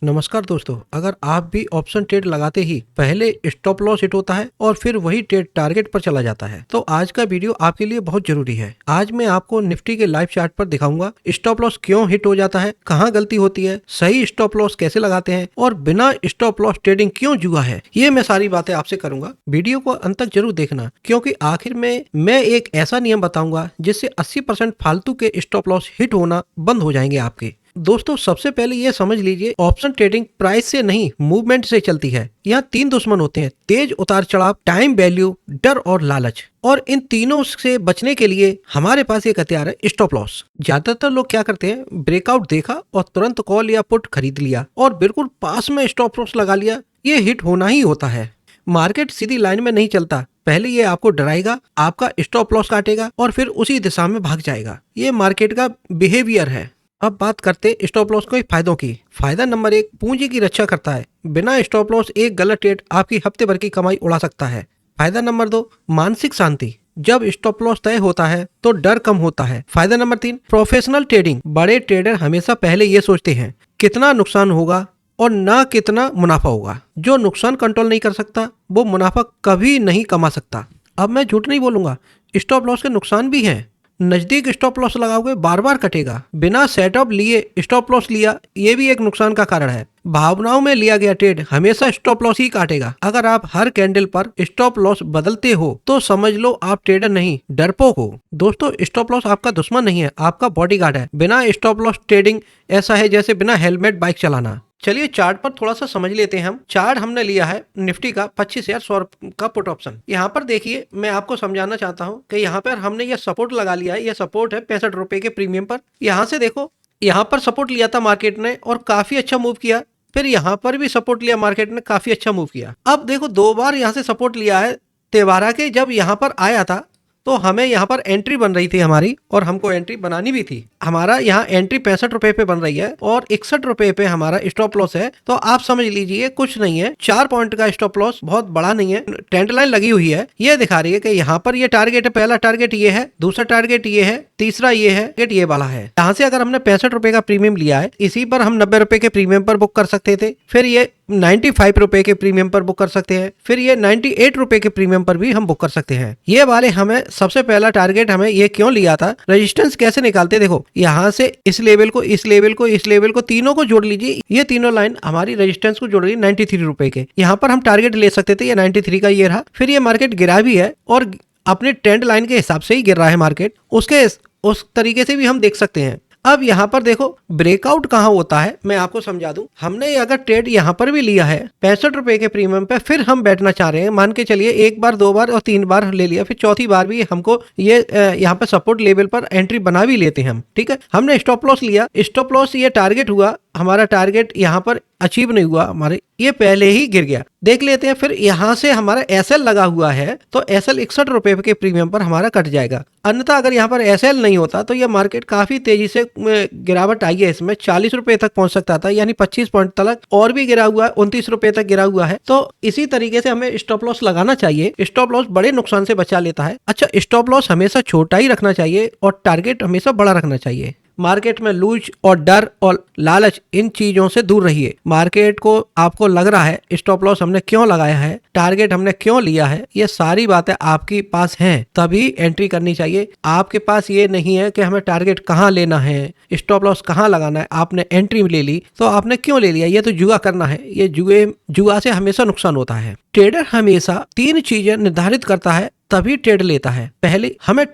नमस्कार दोस्तों, अगर आप भी ऑप्शन ट्रेड लगाते ही पहले स्टॉप लॉस हिट होता है और फिर वही ट्रेड टारगेट पर चला जाता है तो आज का वीडियो आपके लिए बहुत जरूरी है। आज मैं आपको निफ्टी के लाइव चार्ट पर दिखाऊंगा स्टॉप लॉस क्यों हिट हो जाता है, कहां गलती होती है, सही स्टॉप लॉस कैसे लगाते हैं और बिना स्टॉप लॉस ट्रेडिंग क्यों जुआ है। ये मैं सारी बातें आपसे करूंगा। वीडियो को अंत तक जरूर देखना क्योंकि आखिर में मैं एक ऐसा नियम बताऊंगा जिससे 80% फालतू के स्टॉप लॉस हिट होना बंद हो जाएंगे आपके। दोस्तों, सबसे पहले ये समझ लीजिए, ऑप्शन ट्रेडिंग प्राइस से नहीं मूवमेंट से चलती है। यहाँ 3 दुश्मन होते हैं: तेज उतार चढ़ाव, टाइम वैल्यू, डर और लालच। और इन तीनों से बचने के लिए हमारे पास एक हथियार है, स्टॉप लॉस। ज्यादातर लोग क्या करते हैं, ब्रेकआउट देखा और तुरंत कॉल या पुट खरीद लिया और बिल्कुल पास में स्टॉप लॉस लगा लिया। ये हिट होना ही होता है। मार्केट सीधी लाइन में नहीं चलता, पहले ये आपको डराएगा, आपका स्टॉप लॉस काटेगा और फिर उसी दिशा में भाग जाएगा। ये मार्केट का बिहेवियर है। अब बात करते स्टॉप लॉस के फायदों की। फायदा नंबर 1, पूंजी की रक्षा करता है। बिना स्टॉप लॉस एक गलत ट्रेड आपकी हफ्ते भर की कमाई उड़ा सकता है। फायदा नंबर 2, मानसिक शांति। जब स्टॉप लॉस तय होता है तो डर कम होता है। फायदा नंबर 3, प्रोफेशनल ट्रेडिंग। बड़े ट्रेडर हमेशा पहले ये सोचते हैं कितना नुकसान होगा और ना कितना मुनाफा होगा। जो नुकसान कंट्रोल नहीं कर सकता वो मुनाफा कभी नहीं कमा सकता। अब मैं झूठ नहीं बोलूंगा, स्टॉप लॉस के नुकसान भी हैं। नजदीक स्टॉप लॉस लगाओगे बार बार कटेगा। बिना सेटअप लिए स्टॉप लॉस लिया, ये भी एक नुकसान का कारण है। भावनाओं में लिया गया ट्रेड हमेशा स्टॉप लॉस ही काटेगा। अगर आप हर कैंडल पर स्टॉप लॉस बदलते हो तो समझ लो आप ट्रेडर नहीं, डरपोक हो। दोस्तों, स्टॉप लॉस आपका दुश्मन नहीं है, आपका बॉडीगार्ड है। बिना स्टॉप लॉस ट्रेडिंग ऐसा है जैसे बिना हेलमेट बाइक चलाना। चलिए चार्ट पर थोड़ा सा समझ लेते हैं हम। चार्ट हमने लिया है निफ्टी का 25,100 का पुट ऑप्शन। यहाँ पर देखिए, मैं आपको समझाना चाहता हूँ कि यहाँ पर हमने ये सपोर्ट लगा लिया है। ये सपोर्ट है 65 रुपए के प्रीमियम पर। यहाँ से देखो, यहाँ पर सपोर्ट लिया था मार्केट ने और काफी अच्छा मूव किया। फिर यहाँ पर भी सपोर्ट लिया मार्केट ने, काफी अच्छा मूव किया। अब देखो, 2 बार यहाँ से सपोर्ट लिया है। तेवारा के जब यहाँ पर आया था तो हमें यहाँ पर एंट्री बन रही थी हमारी, और हमको एंट्री बनानी भी थी। हमारा यहाँ एंट्री 65 रुपए पे बन रही है और 61 रुपए पे हमारा स्टॉप लॉस है। तो आप समझ लीजिए कुछ नहीं है, 4 पॉइंट का स्टॉप लॉस, बहुत बड़ा नहीं है। ट्रेंड लाइन लगी हुई है, ये दिखा रही है कि यहाँ पर ये टारगेट है। पहला टारगेट ये है, दूसरा टारगेट ये है, तीसरा ये है, टारगेट ये वाला है। यहाँ से अगर हमने 65 रुपए का प्रीमियम लिया है, इसी पर हम 90 रुपए के प्रीमियम पर बुक कर सकते थे। फिर ये 95 रुपए के प्रीमियम पर बुक कर सकते हैं। फिर ये 98 रुपए के प्रीमियम पर भी हम बुक कर सकते हैं। ये वाले हमें सबसे पहला टारगेट हमें ये क्यों लिया था। रेजिस्टेंस कैसे निकालते, देखो यहाँ से इस लेवल को, इस लेवल को, इस लेवल को, तीनों को जोड़ लीजिए। ये तीनों लाइन हमारी रेजिस्टेंस को जोड़ रही है 93 रुपए के। यहाँ पर हम टारगेट ले सकते थे, ये 93 का ये रहा। फिर ये मार्केट गिरा भी है और अपने ट्रेंड लाइन के हिसाब से ही गिर रहा है मार्केट, उसके उस तरीके से भी हम देख सकते हैं। अब यहाँ पर देखो ब्रेकआउट कहाँ होता है, मैं आपको समझा दूं। हमने अगर ट्रेड यहाँ पर भी लिया है 65 रुपए के प्रीमियम पे, फिर हम बैठना चाह रहे हैं, मान के चलिए 1 बार, 2 बार और 3 बार ले लिया, फिर चौथी बार भी हमको ये यहाँ पर सपोर्ट लेवल पर एंट्री बना भी लेते हैं हम, ठीक है। हमने स्टॉप लॉस लिया, स्टॉप लॉस ये टारगेट हुआ, हमारा टारगेट यहाँ पर अचीव नहीं हुआ, हमारे ये पहले ही गिर गया। देख लेते हैं। फिर यहाँ से हमारा एसएल लगा हुआ है तो एसएल 61 रुपए के प्रीमियम पर हमारा कट जाएगा। अन्यथा अगर यहाँ पर एसएल नहीं होता तो ये मार्केट काफी तेजी से गिरावट आई है। इसमें 40 रुपए तक पहुंच सकता था, यानी 25 पॉइंट तक और भी गिरा हुआ है, 29 रुपए तक गिरा हुआ है। तो इसी तरीके से हमें स्टॉप लॉस लगाना चाहिए। स्टॉप लॉस बड़े नुकसान से बचा लेता है। अच्छा, स्टॉप लॉस हमेशा छोटा ही रखना चाहिए और टारगेट हमेशा बड़ा रखना चाहिए। मार्केट में लूज और डर और लालच, इन चीजों से दूर रहिए। मार्केट को आपको लग रहा है स्टॉप लॉस हमने क्यों लगाया है, टारगेट हमने क्यों लिया है, ये सारी बातें आपके पास हैं, तभी एंट्री करनी चाहिए। आपके पास ये नहीं है कि हमें टारगेट कहाँ लेना है, स्टॉप लॉस कहाँ लगाना है। आपने एंट्री ले ली तो आपने क्यों ले लिया, ये तो जुआ करना है। ये जुआ से हमेशा नुकसान होता है। ट्रेडर हमेशा 3 चीजें निर्धारित करता है तभी ट्रेड लेता है। पहले, हमें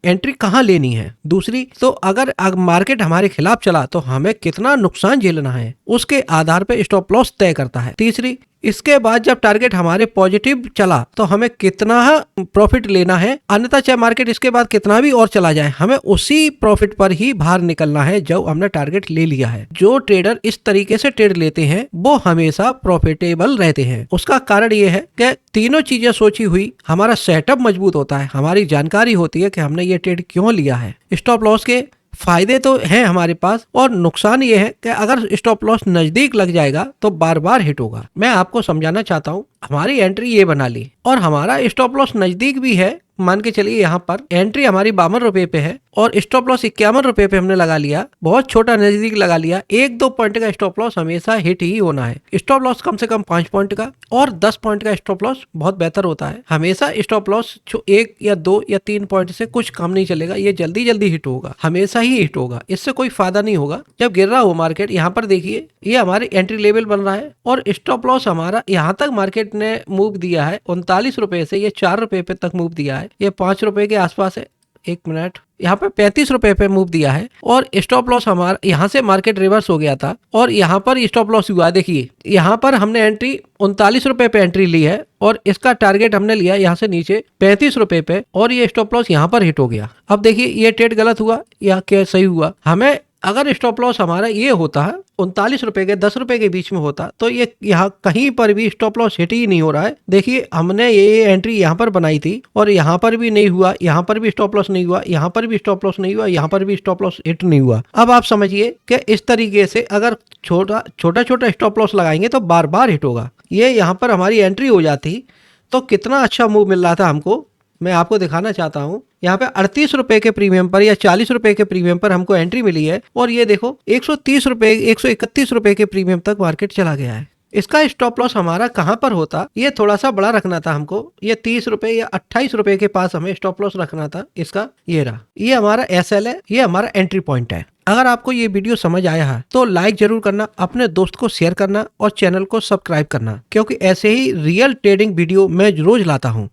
एंट्री कहाँ लेनी है। दूसरी, तो अगर मार्केट हमारे खिलाफ चला तो हमें कितना नुकसान झेलना है, उसके आधार पर स्टॉप लॉस तय करता है। तीसरी, इसके बाद जब टारगेट हमारे पॉजिटिव चला तो हमें कितना प्रॉफिट लेना है। अन्यथा चाहे मार्केट इसके बाद कितना भी और चला जाए, हमें उसी प्रॉफिट पर ही बाहर निकलना है जो हमने टारगेट ले लिया है। जो ट्रेडर इस तरीके से ट्रेड लेते हैं वो हमेशा प्रॉफिटेबल रहते हैं। उसका कारण ये है कि तीनों चीजें सोची हुई, हमारा सेटअप मजबूत होता है, हमारी जानकारी होती है कि हमने ये ट्रेड क्यों लिया है। स्टॉप लॉस के फायदे तो हैं हमारे पास, और नुकसान ये है कि अगर स्टॉप लॉस नजदीक लग जाएगा तो बार बार हिट होगा। मैं आपको समझाना चाहता हूँ, हमारी एंट्री ये बना ली और हमारा स्टॉप लॉस नजदीक भी है। मान के चलिए यहाँ पर एंट्री हमारी 52 रुपए पे है और स्टॉप लॉस 51 रुपए पे हमने लगा लिया, बहुत छोटा नजदीक लगा लिया। 1-2 पॉइंट का स्टॉप लॉस हमेशा हिट ही होना है। स्टॉप लॉस कम से कम 5 पॉइंट का और 10 पॉइंट का स्टॉप लॉस बहुत बेहतर होता है। हमेशा स्टॉप लॉस 1 या 2 या 3 पॉइंट से कुछ कम नहीं चलेगा, ये जल्दी जल्दी हिट होगा, हमेशा ही हिट होगा, इससे कोई फायदा नहीं होगा जब गिर रहा हो मार्केट। यहाँ पर देखिए ये हमारे एंट्री लेवल बन रहा है और स्टॉप लॉस हमारा यहाँ तक मार्केट ने मूव दिया है 39 रुपए से, ये 4 रुपए पे तक मूव दिया है, ये 5 रुपए के आसपास है। एक मिनट, यहाँ पे 35 रुपए पे मूव दिया है और स्टॉप लॉस हमारा यहाँ से मार्केट रिवर्स हो गया था और यहाँ पर स्टॉप लॉस हुआ। देखिए यहाँ पर हमने एंट्री 39 रुपए पे एंट्री ली है और इसका टारगेट हमने लिया यहाँ से नीचे 35 रुपए पे और ये स्टॉप लॉस यहाँ पर हिट हो गया। अब देखिए ये ट्रेड गलत हुआ या क्या सही हुआ। हमें अगर स्टॉप लॉस हमारा ये होता है 39 रुपए के 10 रुपए के बीच में होता तो ये यहाँ कहीं पर भी स्टॉप लॉस हिट ही नहीं हो रहा है। देखिए हमने ये एंट्री यहाँ पर बनाई थी और यहाँ पर भी नहीं हुआ, यहाँ पर भी स्टॉप लॉस नहीं हुआ, यहाँ पर भी स्टॉप लॉस नहीं हुआ, यहाँ पर भी स्टॉप लॉस हिट नहीं हुआ। अब आप समझिए कि इस तरीके से अगर छोटा छोटा स्टॉप लॉस लगाएंगे तो बार बार हिट होगा। ये यहाँ पर हमारी एंट्री हो जाती तो कितना अच्छा मूव मिल रहा था हमको, मैं आपको दिखाना चाहता हूँ। यहाँ पे 38 रुपए के प्रीमियम पर या 40 रुपए के प्रीमियम पर हमको एंट्री मिली है और ये देखो 130 रुपए 131 रुपए के प्रीमियम तक मार्केट चला गया है। इसका स्टॉप लॉस हमारा कहाँ पर होता, ये थोड़ा सा बड़ा रखना था हमको, ये 30 रुपए या 28 रुपए के पास हमें स्टॉप लॉस रखना था। इसका ये रहा, ये हमारा SL है, ये हमारा एंट्री पॉइंट है। अगर आपको ये वीडियो समझ आया है तो लाइक जरूर करना, अपने दोस्त को शेयर करना और चैनल को सब्सक्राइब करना, क्योंकि ऐसे ही रियल ट्रेडिंग वीडियो मैं रोज लाता हूँ।